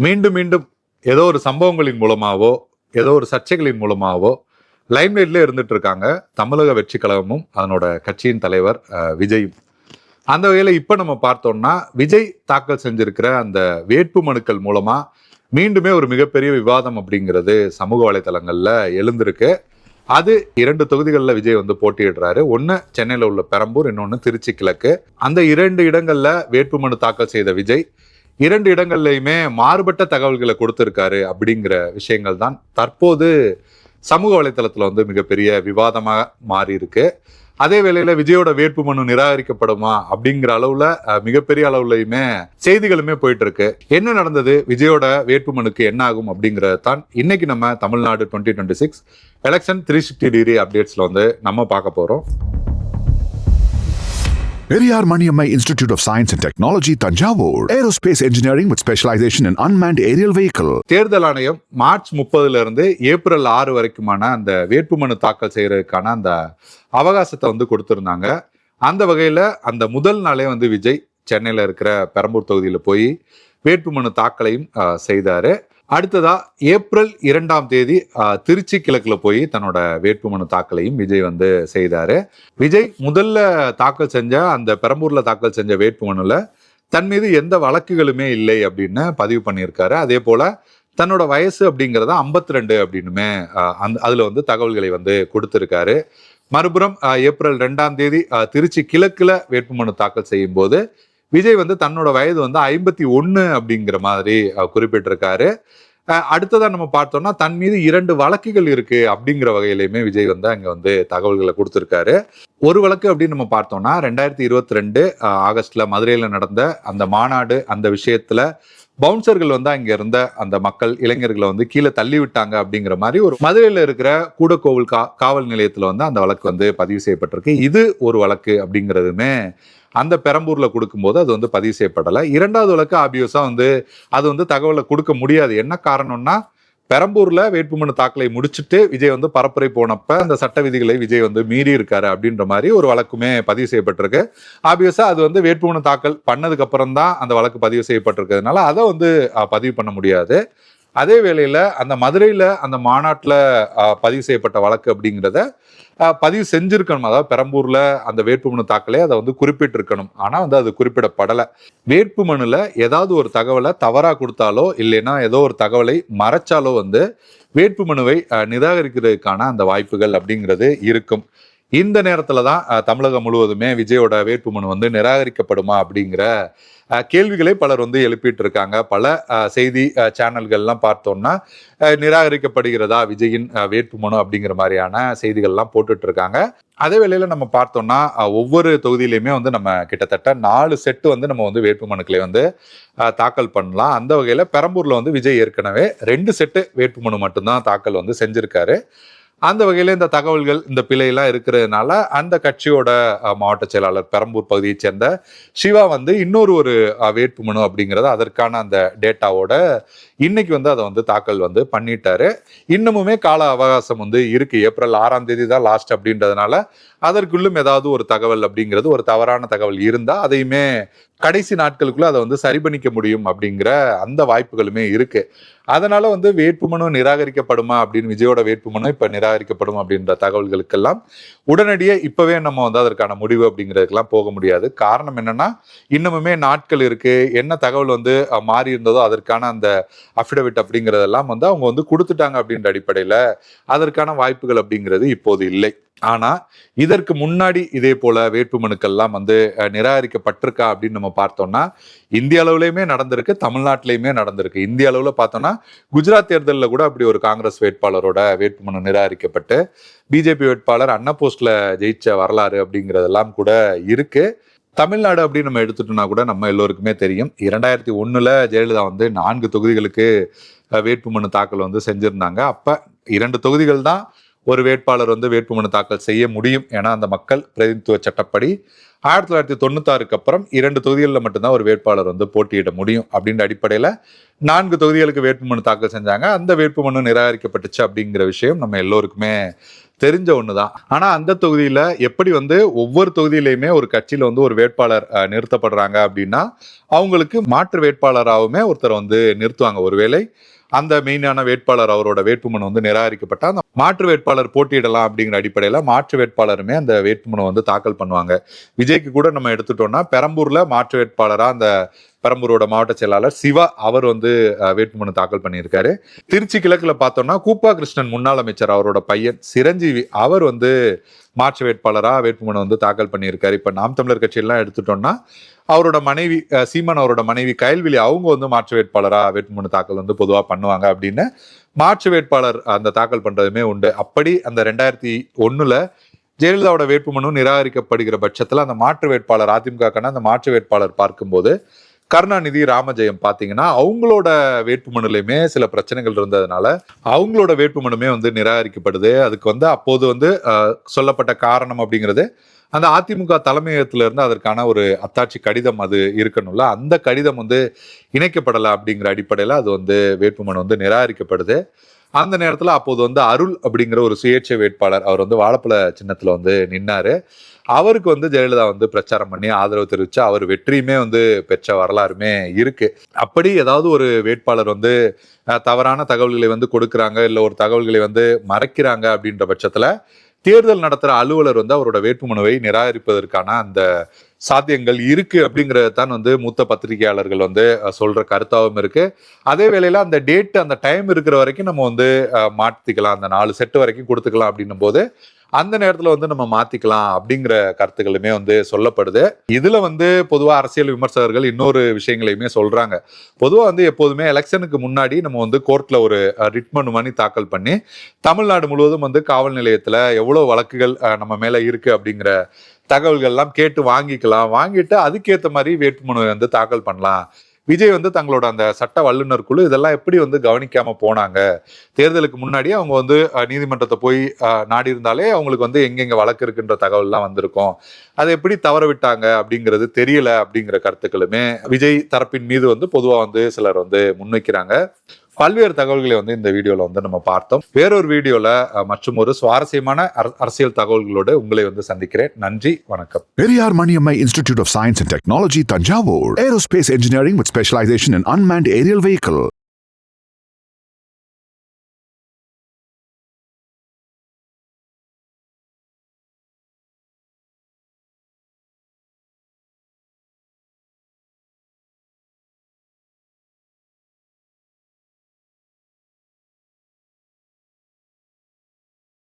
மீண்டும் மீண்டும் ஏதோ ஒரு சம்பவங்களின் மூலமாவோ ஏதோ ஒரு சர்ச்சைகளின் மூலமாவோ லைம்லைட்ல இருந்துட்டு இருக்காங்க தமிழக வெற்றி கழகமும் அதனோட கட்சியின் தலைவர் விஜயும். அந்த வகையில் இப்போ நம்ம பார்த்தோம்னா விஜய் தாக்கல் செஞ்சிருக்கிற அந்த வேட்பு மனுக்கள் மூலமா மீண்டுமே ஒரு மிகப்பெரிய விவாதம் அப்படிங்கிறது சமூக வலைதளங்கள்ல எழுந்திருக்கு. அது 2 தொகுதிகளில் விஜய் வந்து போட்டியிடுறாரு. ஒன்று சென்னையில் உள்ள பெரம்பூர், இன்னொன்று திருச்சி கிழக்கு. அந்த 2 இடங்கள்ல வேட்புமனு தாக்கல் செய்த விஜய் 2 இடங்கள்லையுமே மாறுபட்ட தகவல்களை கொடுத்திருக்காரு அப்படிங்கிற விஷயங்கள் தான் தற்போது சமூக வலைதளத்துல வந்து மிகப்பெரிய விவாதமாக மாறி இருக்கு. அதே வேளையில விஜயோட வேட்புமனு நிராகரிக்கப்படுமா அப்படிங்கிற அளவுல மிகப்பெரிய அளவுலயுமே செய்திகளுமே போயிட்டு இருக்கு. என்ன நடந்தது, விஜயோட வேட்புமனுக்கு என்ன ஆகும் அப்படிங்கறது தான் இன்னைக்கு நம்ம தமிழ்நாடு 2026 எலெக்ஷன் 360 டிகிரி அப்டேட்ஸ்ல வந்து நம்ம பார்க்க போறோம். Periyar Maniammai Institute of Science and Technology, Tanjavur. Aerospace Engineering with specialization in unmanned aerial vehicle. தேர்தல் ஆணையம் மார்ச் 30 இருந்து ஏப்ரல் 6 வரைக்குமான அந்த வேட்புமனு தாக்கல் செய்யறதுக்கான அந்த அவகாசத்தை வந்து கொடுத்திருந்தாங்க. அந்த வகையில அந்த முதல் நாளே வந்து விஜய் சென்னையில இருக்கிற பெரம்பூர் தொகுதியில போய் வேட்புமனு தாக்கலையும் செய்தாரு. அடுத்ததா ஏப்ரல் 2 திருச்சி கிழக்குல போய் தன்னோட வேட்புமனு தாக்கலையும் விஜய் வந்து செய்தாரு. விஜய் முதல்ல தாக்கல் செஞ்ச அந்த பெரம்பூர்ல தாக்கல் செஞ்ச வேட்புமனுல தன் மீது எந்த வழக்குகளுமே இல்லை அப்படின்னு பதிவு பண்ணியிருக்காரு. அதே போல தன்னோட வயசு அப்படிங்கிறத 52 அப்படின்னுமே அதுல வந்து தகவல்களை வந்து கொடுத்திருக்காரு. மறுபுறம் ஏப்ரல் 2 திருச்சி கிழக்குல வேட்புமனு தாக்கல் செய்யும் போது விஜய் வந்து தன்னோட வயது வந்து 51 அப்படிங்கிற மாதிரி குறிப்பிட்டிருக்காரு. அடுத்ததா நம்ம பார்த்தோம்னா தன் மீது 2 வழக்குகள் இருக்கு அப்படிங்கிற வகையிலுமே விஜய் வந்து அங்க வந்து தகவல்களை கொடுத்திருக்காரு. ஒரு வழக்கு அப்படின்னு நம்ம பார்த்தோம்னா 2022 ஆகஸ்ட்ல மதுரையில நடந்த அந்த மாநாடு, அந்த விஷயத்துல பவுன்சர்கள் வந்து அங்க இருந்த அந்த மக்கள் இளைஞர்களை வந்து கீழே தள்ளி விட்டாங்க அப்படிங்கிற மாதிரி ஒரு மதுரையில இருக்கிற கூடக்கோவில் காவல் நிலையத்துல வந்து அந்த வழக்கு வந்து பதிவு செய்யப்பட்டிருக்கு. இது ஒரு வழக்கு அப்படிங்கிறதுமே அந்த பெரம்பூர்ல கொடுக்கும்போது அது வந்து பதிவு செய்யப்படலை. 2வது வழக்கு ஆபியஸா வந்து அது வந்து தகவலை கொடுக்க முடியாது. என்ன காரணம்னா பெரம்பூர்ல வேட்புமனு தாக்கலை முடிச்சுட்டு விஜய் வந்து பரப்புரை போனப்ப அந்த சட்ட விதிகளை விஜய் வந்து மீறி இருக்காரு அப்படின்ற மாதிரி ஒரு வழக்குமே பதிவு செய்யப்பட்டிருக்கு. ஆபியஸா அது வந்து வேட்புமனு தாக்கல் பண்ணதுக்கு அப்புறம் தான் அந்த வழக்கு பதிவு செய்யப்பட்டிருக்கிறதுனால அதை வந்து பதிவு பண்ண முடியாது. அதே வேளையில அந்த மதுரையில அந்த மாநாட்டில் பதிவு செய்யப்பட்ட வழக்கு அப்படிங்கிறத பதிவு செஞ்சிருக்கணும். அதாவது பெரம்பூர்ல அந்த வேட்புமனு தாக்கலே அதை வந்து குறிப்பிட்டிருக்கணும். ஆனா வந்து அது குறிப்பிடப்படலை. வேட்புமனுல ஏதாவது ஒரு தகவலை தவறா கொடுத்தாலோ இல்லைன்னா ஏதோ ஒரு தகவலை மறைச்சாலோ வந்து வேட்புமனுவை நிராகரிக்கிறதுக்கான அந்த வாய்ப்புகள் அப்படிங்கிறது இருக்கும். இந்த நேரத்துல தான் தமிழகம் முழுவதுமே விஜயோட வேட்புமனு வந்து நிராகரிக்கப்படுமா அப்படிங்கிற கேள்விகளை பலர் வந்து எழுப்பிட்டு இருக்காங்க. பல செய்தி சேனல்கள்லாம் பார்த்தோம்னா நிராகரிக்கப்படுகிறதா விஜயின் வேட்புமனு அப்படிங்கிற மாதிரியான செய்திகள்லாம் போட்டுட்டு இருக்காங்க. அதே வேளையில நம்ம பார்த்தோம்னா ஒவ்வொரு தொகுதியிலையுமே வந்து நம்ம கிட்டத்தட்ட 4 செட்டு வந்து நம்ம வந்து வேட்புமனுக்களை வந்து தாக்கல் பண்ணலாம். அந்த வகையில பெரம்பூர்ல வந்து விஜய் ஏற்கனவே 2 செட்டு வேட்புமனு மட்டும்தான் தாக்கல் வந்து செஞ்சிருக்காரு. அந்த வகையில இந்த தகவல்கள் இந்த பிழையெல்லாம் இருக்கிறதுனால அந்த கட்சியோட மாவட்ட செயலாளர் பெரம்பூர் பகுதியைச் சேர்ந்த சிவா வந்து இன்னொரு வேட்புமனு அப்படிங்கிறது அதற்கான அந்த டேட்டாவோட இன்னைக்கு வந்து அதை வந்து தாக்கல் வந்து பண்ணிட்டாரு. இன்னமுமே கால அவகாசம் வந்து இருக்கு. ஏப்ரல் 6 தான் லாஸ்ட் அப்படின்றதுனால அதற்குள்ளும் ஏதாவது ஒரு தகவல் அப்படிங்கிறது ஒரு தவறான தகவல் இருந்தா அதையுமே கடைசி நாட்களுக்குள்ள அதை வந்து சரி பண்ணிக்க முடியும் அப்படிங்கிற அந்த வாய்ப்புகளுமே இருக்கு. அதனால வந்து வேட்புமனு நிராகரிக்கப்படுமா அப்படின்னு விஜயோட வேட்புமனு இப்ப நிராகரிக்கப்படும் அப்படின்ற தகவல்களுக்கெல்லாம் உடனடியே இப்பவே நம்ம வந்து அதற்கான முடிவு அப்படிங்கிறதுக்கெல்லாம் போக முடியாது. காரணம் என்னன்னா இன்னமுமே நாட்கள் இருக்கு. என்ன தகவல் வந்து மாறி இருந்ததோ அதற்கான அந்த அஃபிடவிட் அப்படிங்கிறதெல்லாம் வந்து அவங்க வந்து கொடுத்துட்டாங்க அப்படின்ற அடிப்படையில அதற்கான வாய்ப்புகள் அப்படிங்கிறது இப்போது இல்லை. ஆனா இதற்கு முன்னாடி இதே போல வேட்புமனுக்கள்லாம் வந்து நிராகரிக்கப்பட்டிருக்கா அப்படின்னு நம்ம பார்த்தோம்னா இந்திய அளவுலயுமே நடந்திருக்கு, தமிழ்நாட்டிலையுமே நடந்திருக்கு. இந்திய அளவுல பார்த்தோம்னா குஜராத் தேர்தலில் கூட அப்படி ஒரு காங்கிரஸ் வேட்பாளரோட வேட்புமனு நிராகரிக்கப்பட்டு பிஜேபி வேட்பாளர் அன்னபோஸ்ட்ல ஜெயிச்ச வரலாறு அப்படிங்கிறதெல்லாம் கூட இருக்கு. தமிழ்நாடு அப்படின்னு நம்ம எடுத்துட்டோம்னா கூட நம்ம எல்லோருக்குமே தெரியும் 2001 ஜெயலலிதா வந்து 4 தொகுதிகளுக்கு வேட்புமனு தாக்கல் வந்து செஞ்சிருந்தாங்க. அப்ப 2 தொகுதிகள் தான் ஒரு வேட்பாளர் வந்து வேட்புமனு தாக்கல் செய்ய முடியும். ஏன்னா அந்த மக்கள் பிரதிநிதித்துவ சட்டப்படி 1996 அப்புறம் 2 தொகுதிகளில் மட்டும்தான் ஒரு வேட்பாளர் வந்து போட்டியிட முடியும் அப்படின்ற அடிப்படையில 4 தொகுதிகளுக்கு வேட்புமனு தாக்கல் செஞ்சாங்க. அந்த வேட்புமனு நிராகரிக்கப்பட்டுச்சு அப்படிங்கிற விஷயம் நம்ம எல்லோருக்குமே தெரிஞ்ச ஒண்ணுதான். ஆனா அந்த தொகுதியில எப்படி வந்து ஒவ்வொரு தொகுதியிலையுமே ஒரு கட்சியில வந்து ஒரு வேட்பாளர் நிறுத்தப்படுறாங்க அப்படின்னா அவங்களுக்கு மாற்று வேட்பாளராகவுமே ஒருத்தர் வந்து நிறுத்துவாங்க. ஒருவேளை அந்த மெயினான வேட்பாளர் அவரோட வேட்புமனு வந்து நிராகரிக்கப்பட்டா அந்த மாற்று வேட்பாளர் போட்டியிடலாம் அப்படிங்கிற அடிப்படையில மாற்று வேட்பாளருமே அந்த வேட்புமனு வந்து தாக்கல் பண்ணுவாங்க. விஜய்க்கு கூட நம்ம எடுத்துட்டோம்னா பெரம்பூர்ல மாற்று வேட்பாளரா அந்த பெரம்பூரோட மாவட்ட செயலாளர் சிவா அவர் வந்து வேட்புமனு தாக்கல் பண்ணியிருக்காரு. திருச்சி கிழக்குல பார்த்தோம்னா கூப்பா கிருஷ்ணன் முன்னாள் அமைச்சர் அவரோட பையன் சிரஞ்சீவி அவர் வந்து மாற்று வேட்பாளரா வேட்புமனு வந்து தாக்கல் பண்ணியிருக்காரு. இப்ப நாம் தமிழர் கட்சியெல்லாம் எடுத்துட்டோம்னா அவரோட மனைவி சீமான் அவரோட மனைவி கயல்விழி அவங்க வந்து மாற்று வேட்பாளரா வேட்புமனு தாக்கல் வந்து பொதுவா பண்ணுவாங்க அப்படின்னு மாற்று வேட்பாளர் அந்த தாக்கல் பண்றதுமே உண்டு. அப்படி அந்த 2001 ஜெயலலிதாவோட வேட்புமனு நிராகரிக்கப்படுகிற பட்சத்துல அந்த மாற்று வேட்பாளர் அதிமுக அந்த மாற்று வேட்பாளர் பார்க்கும்போது கருணாநிதி ராமஜெயம் பாத்தீங்கன்னா அவங்களோட வேட்புமனுலையுமே சில பிரச்சனைகள் இருந்ததுனால அவங்களோட வேட்புமனுமே வந்து நிராகரிக்கப்படுது. அதுக்கு வந்து அப்போது வந்து சொல்லப்பட்ட காரணம் அப்படிங்கிறது அந்த அதிமுக தலைமையகத்துல இருந்து அதற்கான ஒரு அத்தாட்சி கடிதம் அது இருக்கணும்ல, அந்த கடிதம் வந்து இணைக்கப்படலை அப்படிங்கிற அடிப்படையில அது வந்து வேட்புமனு வந்து நிராகரிக்கப்படுது. அந்த நேரத்துல அப்போது வந்து அருள் அப்படிங்கிற ஒரு சுயேட்சை வேட்பாளர் அவர் வந்து வாழைப்பழ சின்னத்துல வந்து நின்னாரு. அவருக்கு வந்து ஜெயலலிதா வந்து பிரச்சாரம் பண்ணி ஆதரவு தெரிவிச்சு அவர் வெற்றியுமே வந்து பெற்ற வரலாறுமே இருக்கு. அப்படி ஏதாவது ஒரு வேட்பாளர் வந்து தவறான தகவல்களை வந்து கொடுக்குறாங்க இல்ல ஒரு தகவல்களை வந்து மறைக்கிறாங்க அப்படின்ற பட்சத்துல தேர்தல் நடத்துற அலுவலர் வந்து அவரோட வேட்புமனுவை நிராகரிப்பதற்கான அந்த சாத்தியங்கள் இருக்கு அப்படிங்கறதான் வந்து மூத்த பத்திரிகையாளர்கள் வந்து சொல்ற கருத்தாவும் இருக்கு. அதே வேளையில அந்த டேட் அந்த டைம் இருக்கிற வரைக்கும் நம்ம வந்து மாத்திக்கலாம், அந்த 4 செட் வரைக்கும் கொடுத்துக்கலாம் அப்படின்னும் போது அந்த நேரத்துல வந்து நம்ம மாத்திக்கலாம் அப்படிங்கிற கருத்துக்களுமே வந்து சொல்லப்படுது. இதுல வந்து பொதுவா அரசியல் விமர்சகர்கள் இன்னொரு விஷயங்களையுமே சொல்றாங்க. பொதுவா வந்து எப்போதுமே எலெக்ஷனுக்கு முன்னாடி நம்ம வந்து கோர்ட்ல ஒரு ரிட் மனு தாக்கல் பண்ணி தமிழ்நாடு முழுவதும் வந்து காவல் நிலையத்துல எவ்வளவு வழக்குகள் நம்ம மேல இருக்கு அப்படிங்கிற தகவல்கள் எல்லாம் கேட்டு வாங்கிக்கலாம். வாங்கிட்டு அதுக்கேற்ற மாதிரி வேட்புமனு வந்து தாக்கல் பண்ணலாம். விஜய் வந்து தங்களோட அந்த சட்ட வல்லுநர் குழு இதெல்லாம் எப்படி வந்து கவனிக்காம போனாங்க, தேர்தலுக்கு முன்னாடியே அவங்க வந்து நீதிமன்றத்தை போய் நாடி இருந்தாலே அவங்களுக்கு வந்து எங்கெங்க வழக்கு இருக்குன்ற தகவல் எல்லாம் வந்திருக்கும், அதை எப்படி தவற விட்டாங்க அப்படிங்கிறது தெரியல அப்படிங்கிற கருத்துக்களுமே விஜய் தரப்பின் மீது வந்து பொதுவா வந்து சிலர் வந்து முன்வைக்கிறாங்க. பல்வேறு தகவல்களை வந்து இந்த வீடியோல வந்து நம்ம பார்த்தோம். வேறொரு வீடியோல மற்றும் ஒரு சுவாரஸ்யமான அரசியல் தகவல்களோடு உங்களை வந்து சந்திக்கிறேன். நன்றி, வணக்கம். Periyar Maniammai Institute of Science and Technology, Tanjavur. Aerospace engineering with specialization in unmanned aerial vehicle.